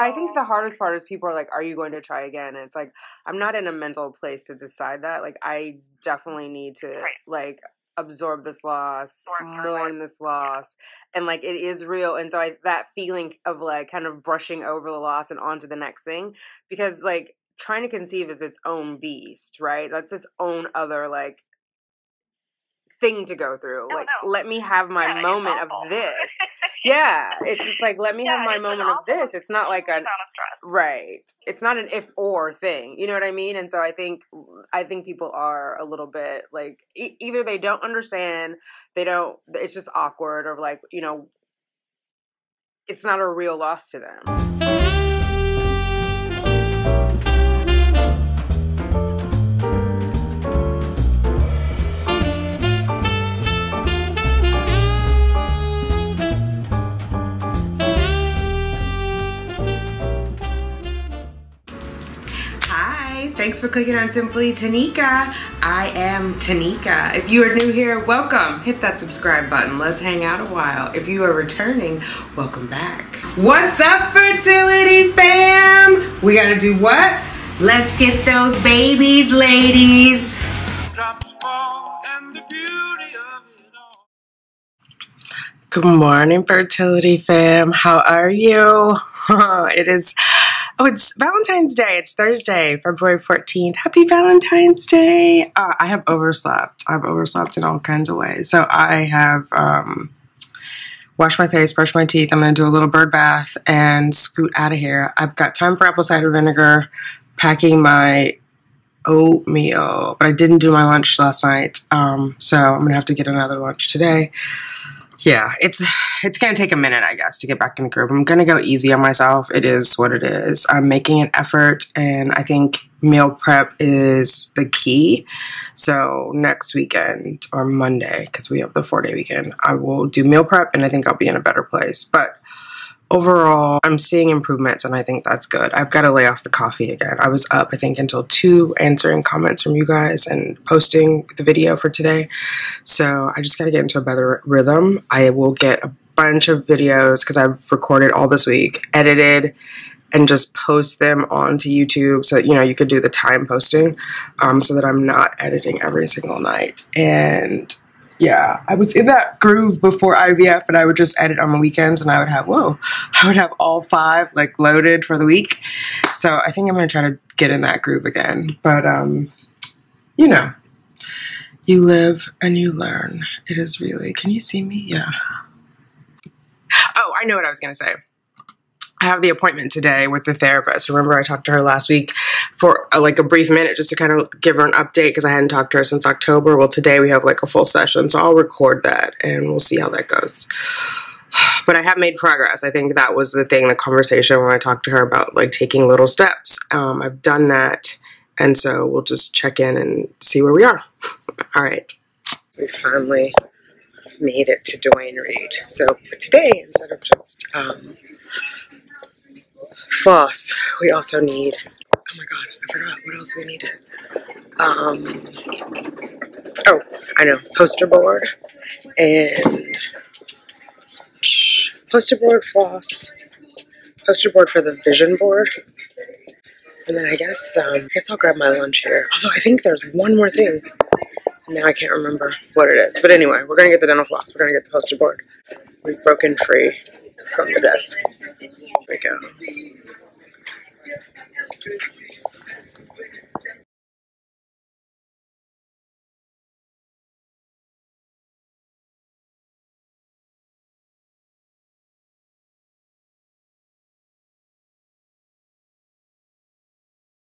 I think the hardest part is people are like, are you going to try again? And it's like, I'm not in a mental place to decide that. Like, I definitely need to, like, absorb this loss, mourn this loss. And, like, it is real. And so that feeling of, like, kind of brushing over the loss and on to the next thing. Because, like, trying to conceive is its own beast, right? That's its own other, like, thing to go through. Like, let me have my moment of this. Yeah, it's just like, let me have my moment of this. It's not like right. It's not an if or thing. You know what I mean? And so I think people are a little bit like either they don't understand, it's just awkward, or like, you know, it's not a real loss to them. Thanks for clicking on Simply Tanika. I am Tanika. If you are new here, welcome. Hit that subscribe button. Let's hang out a while. If you are returning, welcome back. What's up, fertility fam? We gotta do what? Let's get those babies, ladies. Drops fall and the beauty of it all. Good morning, fertility fam. How are you? It's Valentine's Day. It's Thursday, February 14th. Happy Valentine's Day. I have overslept. I've overslept in all kinds of ways. So I have washed my face, brushed my teeth. I'm going to do a little bird bath and scoot out of here. I've got time for apple cider vinegar, packing my oatmeal, but I didn't do my lunch last night. So I'm going to have to get another lunch today. Yeah, it's going to take a minute, I guess, to get back in the groove. I'm going to go easy on myself. It is what it is. I'm making an effort, and I think meal prep is the key. So next weekend or Monday, because we have the 4-day weekend, I will do meal prep, and I think I'll be in a better place. But overall, I'm seeing improvements, and I think that's good. I've got to lay off the coffee again. I was up, I think, until 2 answering comments from you guys and posting the video for today. So I just got to get into a better rhythm. I will get a bunch of videos because I've recorded all this week, edited, and just post them onto YouTube so that, you know, you could do the time posting so that I'm not editing every single night. And yeah, I was in that groove before IVF, and I would just edit on the weekends, and I would have, I would have all 5 like loaded for the week. So I think I'm going to try to get in that groove again. But, you know, you live and you learn. It is really, can you see me? Yeah. Oh, I know what I was going to say. I have the appointment today with the therapist. Remember, I talked to her last week for like a brief minute just to kind of give her an update because I hadn't talked to her since October. Well, today we have like a full session, so I'll record that and we'll see how that goes. But I have made progress. I think that was the thing, the conversation when I talked to her about like taking little steps. I've done that, and so we'll just check in and see where we are. All right. We finally made it to Dwayne Reed. So today, instead of just floss, we also need, oh my god, I forgot what else we needed. Oh, I know, poster board and poster board, floss, poster board for the vision board, and then I guess I'll grab my lunch here. Although I think there's one more thing. Now I can't remember what it is. But anyway, we're gonna get the dental floss. We're gonna get the poster board. We've broken free from the desk. Here we go.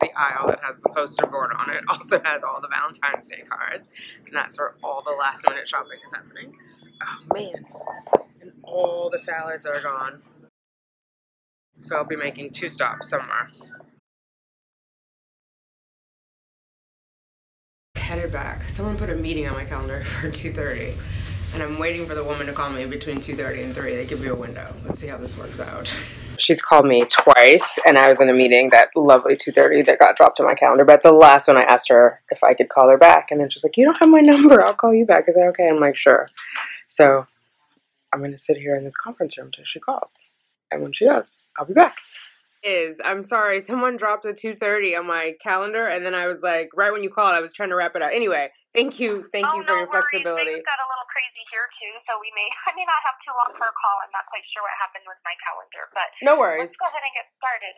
The aisle that has the poster board on it also has all the Valentine's Day cards, and that's where all the last minute shopping is happening. Oh man, and all the salads are gone. So I'll be making 2 stops somewhere. Headed back. Someone put a meeting on my calendar for 2:30, and I'm waiting for the woman to call me between 2:30 and 3. They give you a window. Let's see how this works out. She's called me twice, and I was in a meeting, that lovely 2:30 that got dropped on my calendar. But the last one, I asked her if I could call her back, and then she's like, "You don't have my number. I'll call you back. Is that okay?" I'm like, "Sure." So I'm going to sit here in this conference room until she calls. And when she does, I'll be back. is. I'm sorry. Someone dropped a 2:30 on my calendar, and then I was like, right when you called, I was trying to wrap it up. Anyway, thank you for your flexibility. Things got a little crazy here too, so I may not have too long for a call. I'm not quite sure what happened with my calendar, but no worries. Let's go ahead and get started.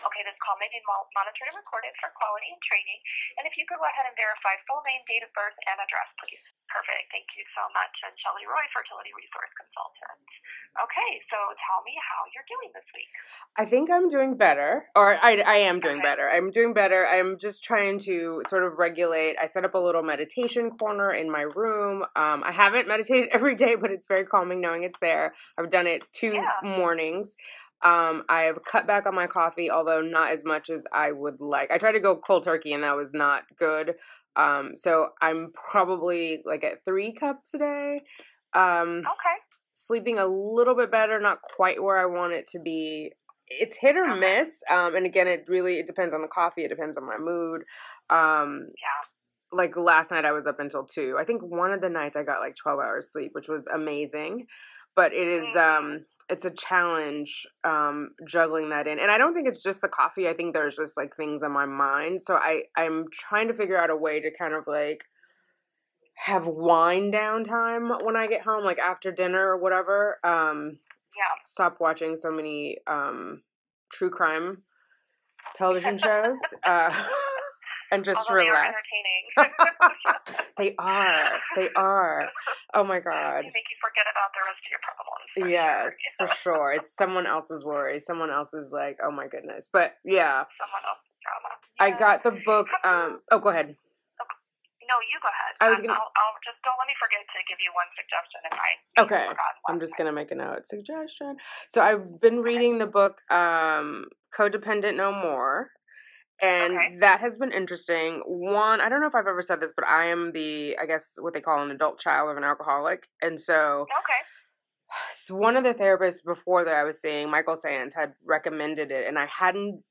Okay, this call may be monitored and recorded for quality and training. And if you could go ahead and verify full name, date of birth, and address, please. Perfect. Thank you so much. And Shelley Roy, Fertility Resource Consultant. Okay, so tell me how you're doing this week. I think I'm doing better, or I am doing better. I'm doing better. I'm just trying to sort of regulate. I set up a little meditation corner in my room. I haven't meditated every day, but it's very calming knowing it's there. I've done it 2 mornings. I have cut back on my coffee, although not as much as I would like. I tried to go cold turkey, and that was not good. So I'm probably like at 3 cups a day. Okay. Sleeping a little bit better, not quite where I want it to be. It's hit or miss. And again, it depends on the coffee. It depends on my mood. Like last night I was up until 2. I think one of the nights I got like 12 hours sleep, which was amazing. But it is, it's a challenge, juggling that in. And I don't think it's just the coffee. I think there's just like things on my mind. So I'm trying to figure out a way to kind of like have wind down time when I get home, like after dinner or whatever. Stop watching so many, true crime television shows, and just relax. They are entertaining. They are. Oh my God. They make you forget about the rest of your problems. Yes, for sure. It's someone else's worry. Someone else's like, oh my goodness. But yeah. Someone else's drama. I got the book. Go ahead. No, you go ahead. I'll just don't let me forget to give you one suggestion if I forgot. I'm just gonna make a note. Suggestion. So I've been reading the book Codependent No More. And that has been interesting. One, I don't know if I've ever said this, but I am I guess what they call an adult child of an alcoholic. And so one of the therapists before that I was seeing, Michael Sands, had recommended it. And I hadn't,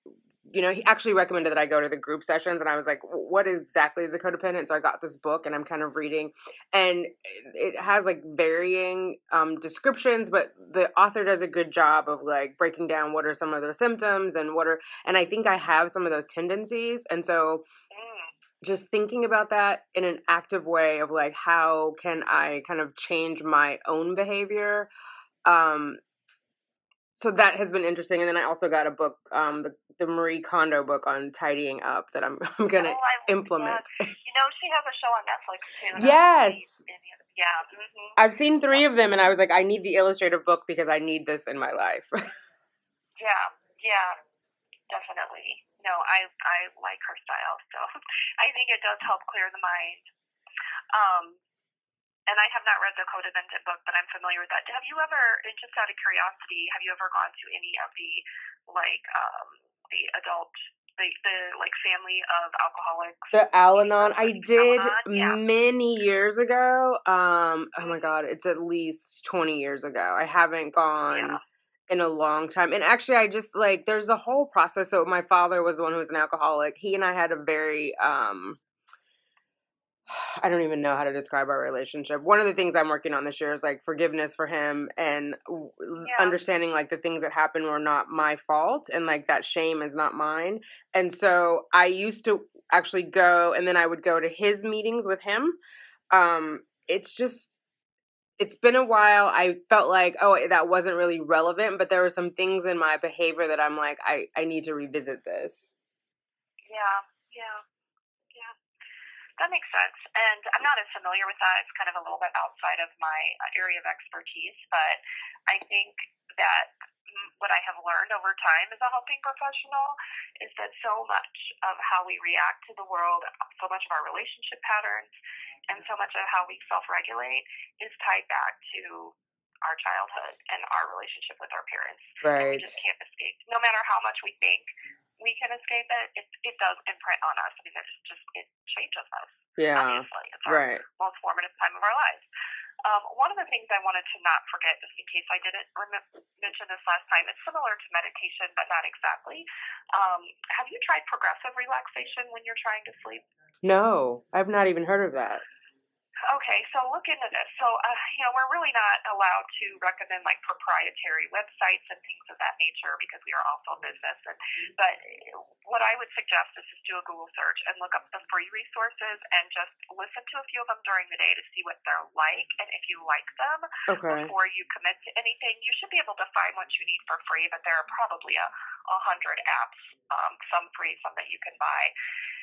he actually recommended that I go to the group sessions. And I was like, what exactly is a codependent? So I got this book and I'm kind of reading. And it has like varying descriptions, but the author does a good job of like breaking down what are some of the symptoms and and I think I have some of those tendencies. And so just thinking about that in an active way of like, how can I kind of change my own behavior? So that has been interesting. And then I also got a book, the Marie Kondo book on tidying up that I'm going to implement. She has a show on Netflix too. Yes. Yeah. I've seen 3 of them and I was like, I need the illustrative book because I need this in my life. Yeah, definitely. No, I like her style. So I think it does help clear the mind. And I have not read the Codependent book, but I'm familiar with that. Have you ever, and just out of curiosity, have you ever gone to any of the, like, the adult, the like, family of alcoholics? The Al-Anon. I did many years ago. Oh, my God. It's at least 20 years ago. I haven't gone in a long time. And actually, I just, like, there's a whole process. So my father was the one who was an alcoholic. He and I had a very... I don't even know how to describe our relationship. One of the things I'm working on this year is like forgiveness for him and understanding like the things that happened were not my fault and like that shame is not mine. And so I used to actually go and then I would go to his meetings with him. It's been a while. I felt like, that wasn't really relevant, but there were some things in my behavior that I'm like, I need to revisit this. Yeah. That makes sense. And I'm not as familiar with that. It's kind of a little bit outside of my area of expertise, but I think that what I have learned over time as a helping professional is that so much of how we react to the world, so much of our relationship patterns, and so much of how we self-regulate is tied back to our childhood and our relationship with our parents. Right. And we just can't escape. No matter how much we think we can escape it does imprint on us. I mean, it changes us. Yeah. Obviously. It's our most formative time of our lives. One of the things I wanted to not forget, just in case I didn't mention this last time, it's similar to meditation, but not exactly. Have you tried progressive relaxation when you're trying to sleep? No, I've not even heard of that. Okay, so look into this. So, we're really not allowed to recommend like proprietary websites and things of that nature because we are also a business. But what I would suggest is just do a Google search and look up the free resources and just listen to a few of them during the day to see what they're like. And if you like them before you commit to anything, you should be able to find what you need for free. But there are probably 100 apps, some free, some that you can buy.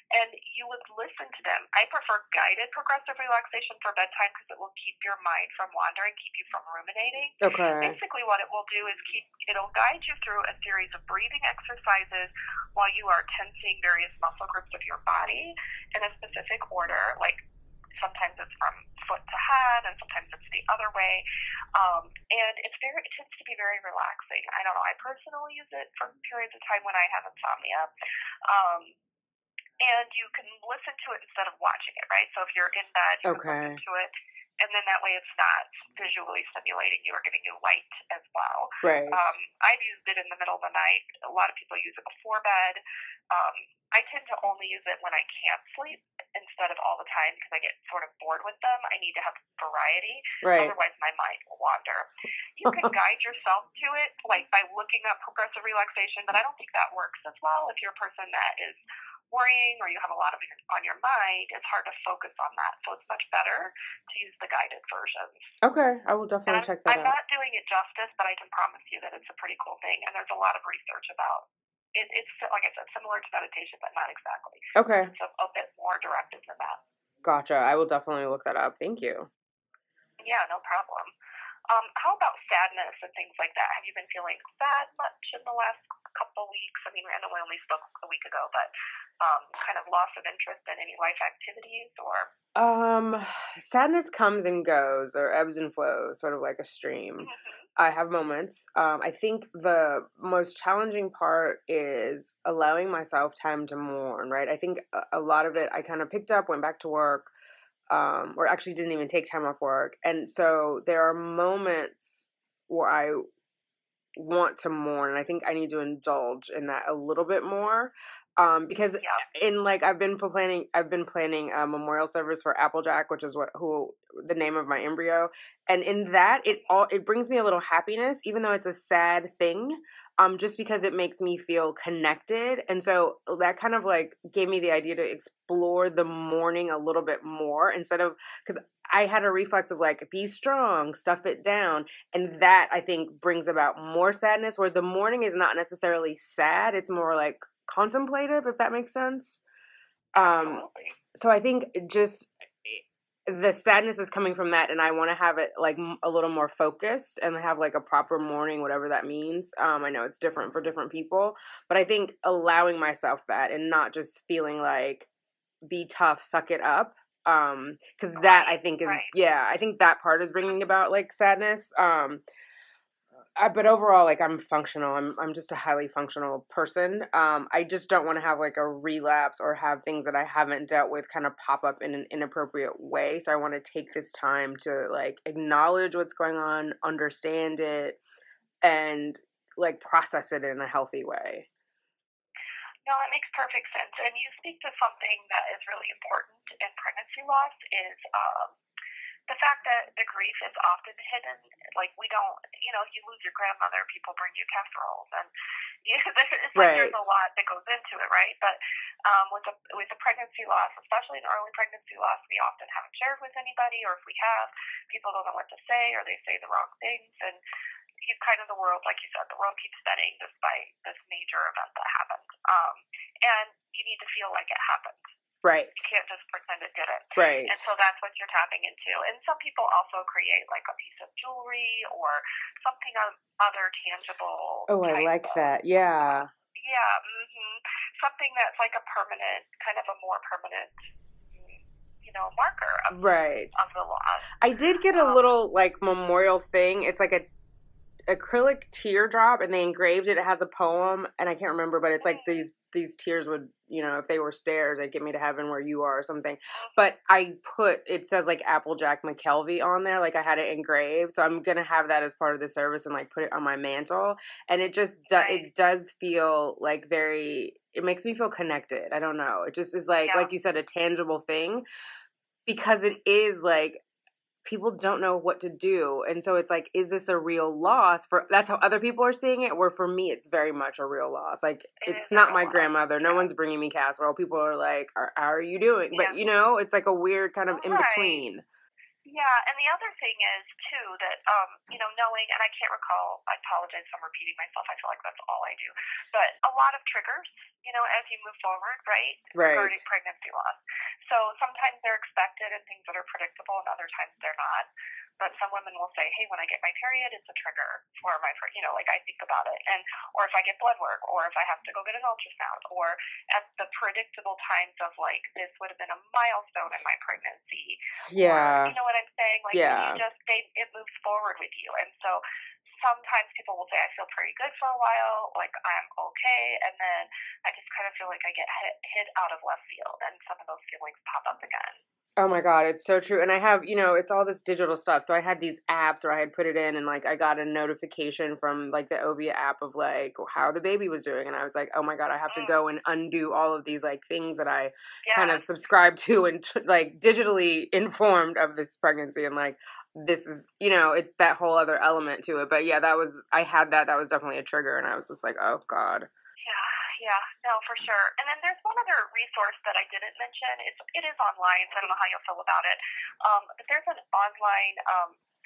And you would listen to them. I prefer guided progressive relaxation for bedtime because it will keep your mind from wandering, keep you from ruminating. Okay. Basically what it will do is it'll guide you through a series of breathing exercises while you are tensing various muscle groups of your body in a specific order. Like sometimes it's from foot to head and sometimes it's the other way. And it tends to be very relaxing. I don't know. I personally use it for periods of time when I have insomnia. And you can listen to it instead of watching it, right? So if you're in bed, you can listen to it, and then that way it's not visually stimulating you or giving you light as well. Right. I've used it in the middle of the night. A lot of people use it before bed. I tend to only use it when I can't sleep instead of all the time because I get sort of bored with them. I need to have variety. Right. Otherwise, my mind will wander. You can guide yourself to it, like by looking up progressive relaxation, but I don't think that works as well if you're a person that is worrying or you have a lot of it on your mind. It's hard to focus on that, so it's much better to use the guided versions. Okay, I will definitely check that out. I'm not doing it justice, but I can promise you that it's a pretty cool thing, and there's a lot of research about it. It's like I said, similar to meditation, but not exactly. Okay, it's a bit more directed than that. Gotcha. I will definitely look that up. Thank you. Yeah, no problem. How about sadness and things like that? Have you been feeling sad much in the last couple of weeks? I mean, I know we only spoke a week ago, but kind of loss of interest in any life activities or? Sadness comes and goes or ebbs and flows, sort of like a stream. Mm-hmm. I have moments. I think the most challenging part is allowing myself time to mourn, right? I think a lot of it I kind of picked up, went back to work, or actually didn't even take time off work. And so there are moments where I want to mourn, and I think I need to indulge in that a little bit more. Because in like I've been planning a memorial service for Applejack, which is the name of my embryo, and in that it brings me a little happiness, even though it's a sad thing. Just because it makes me feel connected, and so that kind of like gave me the idea to explore the mourning a little bit more instead of because I had a reflex of like be strong, stuff it down, and that I think brings about more sadness. Where the mourning is not necessarily sad; it's more like contemplative, if that makes sense. So I think just the sadness is coming from that, and I want to have it like a little more focused and have like a proper mourning, whatever that means. I know it's different for different people, but I think allowing myself that and not just feeling like be tough, suck it up. Because that I think is I think that part is bringing about like sadness. But overall, like I'm functional. I'm just a highly functional person. I just don't want to have like a relapse or have things that I haven't dealt with kind of pop up in an inappropriate way. So I want to take this time to like acknowledge what's going on, understand it, and like process it in a healthy way. No, it makes perfect sense. And you speak to something that is really important in pregnancy loss is the fact that the grief is often hidden. Like we don't, you lose your grandmother, people bring you casseroles, and it's like there's a lot that goes into it, right? But with the pregnancy loss, especially an early pregnancy loss, we often haven't shared with anybody, or if we have, people don't know what to say, or they say the wrong things, and you kind of the world, like you said, the world keeps spinning despite this major event that happened, and you need to feel like it happened. Right. You can't just pretend it didn't. Right. And so that's what you're tapping into. And some people also create like a piece of jewelry or something other tangible. Oh, I like that. Yeah. Yeah. Mm-hmm. Something that's like a permanent, kind of a more permanent, marker of, of the loss. I did get a little like memorial thing. It's like a acrylic teardrop, and they engraved it. It has a poem, and I can't remember, but it's like these tears would, if they were stairs, they'd get me to heaven where you are or something. But it says like Applejack McKelvey on there, like I had it engraved, so I'm gonna have that as part of the service and like put it on my mantle. And it just it does feel like it makes me feel connected. I don't know, it just is like you said, a tangible thing. because it is like, people don't know what to do. And so it's like, is this a real loss? That's how other people are seeing it, where for me, it's very much a real loss. Like, it's not my grandmother. No one's bringing me casserole. People are like, how are you doing? But, it's like a weird kind of in-between. Yeah, and the other thing is, too, that, knowing, and I can't recall, I apologize if I'm repeating myself, I feel like that's all I do, but a lot of triggers, as you move forward, right? Regarding pregnancy loss. So sometimes they're expected and things that are predictable, and other times they're not. But some women will say, hey, when I get my period, it's a trigger for my, I think about it. Or if I get blood work, or if I have to go get an ultrasound, or at the predictable times of, like, this would have been a milestone in my pregnancy. Yeah. Or, you know what I'm saying? Like, it moves forward with you. And so sometimes people will say, I feel pretty good for a while, like I'm okay. And then I just kind of feel like I get hit out of left field, and some of those feelings pop up again. Oh my God, it's so true. And I have, it's all this digital stuff. So I had these apps where I had put it in, and like I got a notification from like the Ovia app of like how the baby was doing. And I was like, oh my God, I have to go and undo all of these like things that I kind of subscribed to and like digitally informed of this pregnancy. And like, this is, it's that whole other element to it. But yeah, I had that was definitely a trigger. And I was just like, oh God. Yeah, no, for sure. And then there's one other resource that I didn't mention. It is online, so I don't know how you'll feel about it. But there's an online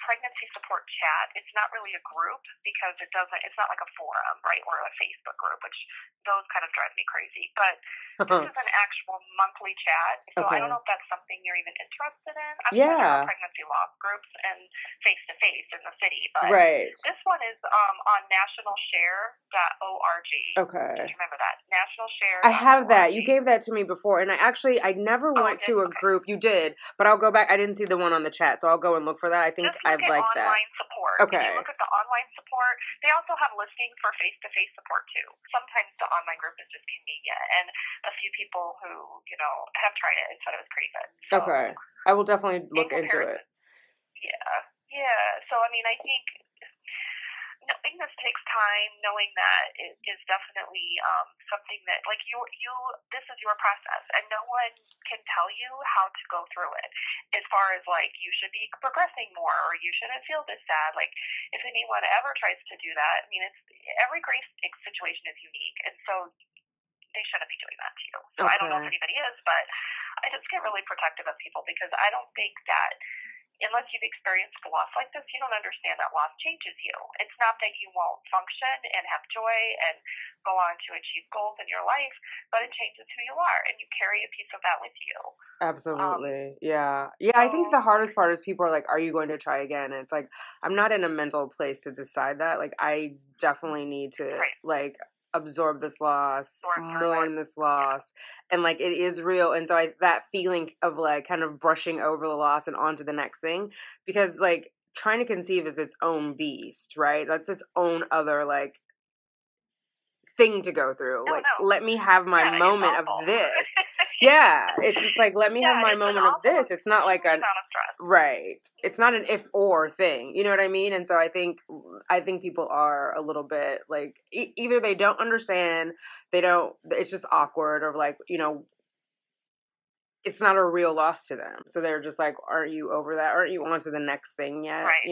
pregnancy support chat. It's not really a group because it's not like a forum, right, or a Facebook group, which those kind of drive me crazy. But this is an actual monthly chat. So I don't know if that's something you're even interested in. I'm sure there are pregnancy loss groups and face-to-face in the city, but this one is on nationalshare.org. Okay. Do you remember that? Nationalshare. I have that. You gave that to me before, and I never went to a group. You did, but I'll go back. I didn't see the one on the chat, so I'll go and look for that. I think I like that. Online support. Okay. If you look at the online support, they also have listings for face-to-face support too. Sometimes the online group is just convenient, and a few people who have tried it and said it was pretty good. So, okay, I will definitely look into it. Yeah. So I mean, I think knowing this takes time, knowing that it is definitely something that, like, this is your process, and no one can tell you how to go through it. As far as, like, you should be progressing more, or you shouldn't feel this sad. Like, if anyone ever tries to do that, I mean, every grief situation is unique, and so they shouldn't be doing that to you. So I don't know if anybody is, but I just get really protective of people, because I don't think that, unless you've experienced a loss like this, you don't understand that loss changes you. It's not that you won't function and have joy and go on to achieve goals in your life, but it changes who you are, and you carry a piece of that with you. Absolutely. Yeah. I think the hardest part is people are like, are you going to try again? And it's like, I'm not in a mental place to decide that. Like, I definitely need to like absorb this loss, mourn this loss, and like it is real. And so that feeling of like kind of brushing over the loss and onto the next thing, because like trying to conceive is its own beast, right? That's its own other like thing to go through. Let me have my moment of this. It's just like, let me have my moment of this. It's not like it's not an if or thing, you know what I mean? And so I think people are a little bit like, either they don't understand, it's just awkward, or like, it's not a real loss to them, so they're just like, aren't you over that? Aren't you on to the next thing yet? Right.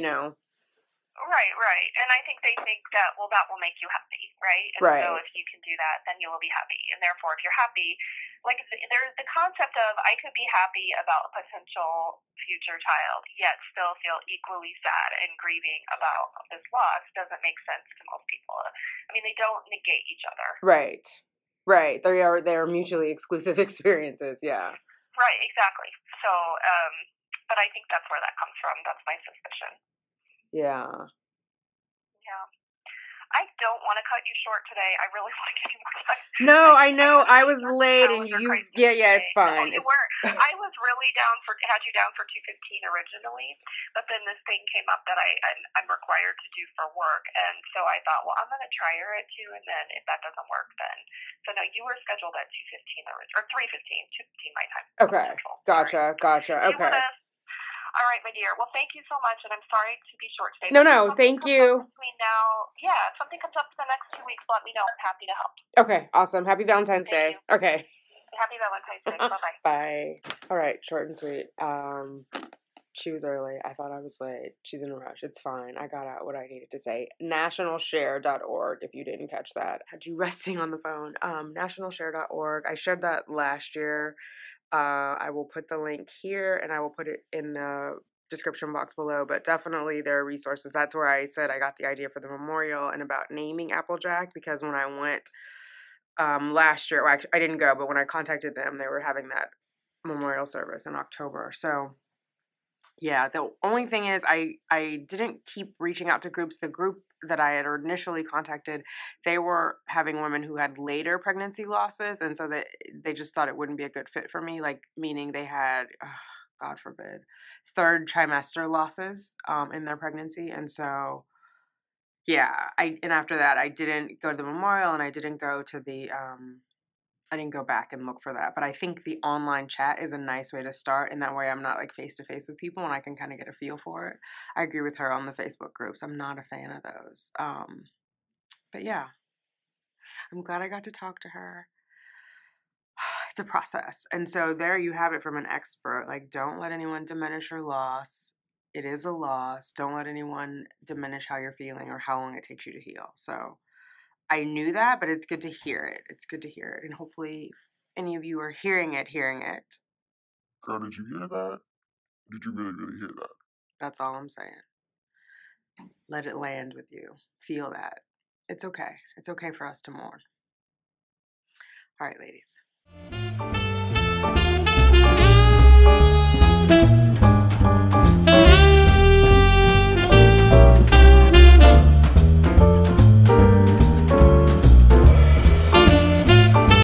And I think they think that, well, that will make you happy, right? And so if you can do that, then you will be happy. And therefore, if you're happy, like, there's the concept of, I could be happy about a potential future child, yet still feel equally sad and grieving about this loss, doesn't make sense to most people. I mean, they don't negate each other. Right. They are mutually exclusive experiences, yeah. Right, exactly. So, but I think that's where that comes from. That's my suspicion. Yeah. I don't want to cut you short today. I really want to give you more time. No, I know. I was late, and it's fine. I was really had you down for 2:15 originally, but then this thing came up that I'm required to do for work, and so I thought, well, I'm going to try her at 2, and then if that doesn't work, then. So no, you were scheduled at 2:15 or 3:15, 2:15 my time. Okay, gotcha. Okay. All right, my dear. Well, thank you so much, and I'm sorry to be short today. No, thank you. If something comes up in the next 2 weeks, let me know. I'm happy to help. Okay, awesome. Happy Valentine's Day. Okay. Happy Valentine's Day. Bye-bye. Bye. All right, short and sweet. She was early. I thought I was late. She's in a rush. It's fine. I got out what I needed to say. Nationalshare.org, if you didn't catch that. Had you resting on the phone. Nationalshare.org. I shared that last year. I will put the link here, and I will put it in the description box below, but definitely there are resources. That's where I said I got the idea for the memorial and about naming Applejack, because when I went last year, well, actually, I didn't go, but when I contacted them, they were having that memorial service in October. So yeah, the only thing is I didn't keep reaching out to groups. The group that I had initially contacted, they were having women who had later pregnancy losses, and so they just thought it wouldn't be a good fit for me, like meaning they had, God forbid, third trimester losses in their pregnancy. And so yeah, and after that I didn't go to the memorial, and I didn't go to the I didn't go back and look for that, but I think the online chat is a nice way to start, and that way I'm not like face to face with people, and I can kind of get a feel for it. I agree with her on the Facebook groups. I'm not a fan of those. But yeah, I'm glad I got to talk to her. It's a process. And so there you have it from an expert. Like, don't let anyone diminish your loss. It is a loss. Don't let anyone diminish how you're feeling or how long it takes you to heal. So I knew that, but it's good to hear it. It's good to hear it. And hopefully any of you are hearing it. Girl, did you hear that? Did you really, really hear that? That's all I'm saying. Let it land with you. Feel that. It's okay. It's okay for us to mourn. All right, ladies.